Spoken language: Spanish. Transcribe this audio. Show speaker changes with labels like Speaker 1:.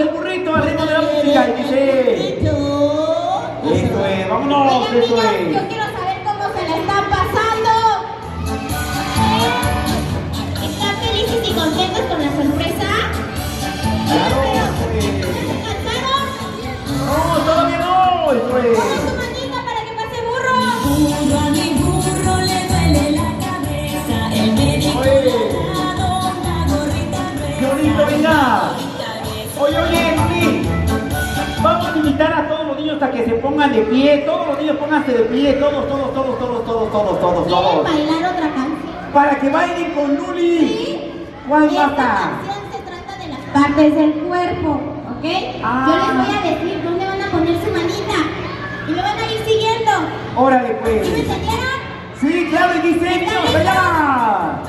Speaker 1: el burrito al ritmo de la música y dice... Eso es, vámonos,
Speaker 2: Oigan,
Speaker 1: eso
Speaker 2: niños,
Speaker 1: es.
Speaker 2: yo quiero saber cómo se la están pasando. ¿Están felices y contentos con la sorpresa?
Speaker 1: Claro,
Speaker 2: ¿Se cansaron?
Speaker 1: no, todavía no, eso es.
Speaker 2: Pongan su manita para que pase burro.
Speaker 3: A mi burro le duele la cabeza, el médico le ha dado una gorrita
Speaker 1: ¡Qué bonito, venga! Oye, Luli, vamos a invitar a todos los niños a que se pongan de pie, todos los niños pónganse de pie, todos.
Speaker 2: ¿Quieren bailar otra canción?
Speaker 1: Para que bailen con Luli.
Speaker 2: Sí.
Speaker 1: ¿Cuál
Speaker 2: Esta
Speaker 1: más?
Speaker 2: canción se trata de las partes del cuerpo, ¿ok? Yo les voy a decir dónde van a poner su manita y lo van a ir siguiendo.
Speaker 1: Órale, pues.
Speaker 2: ¿Sí me entendieron?
Speaker 1: Sí, claro, y dice, niños, allá.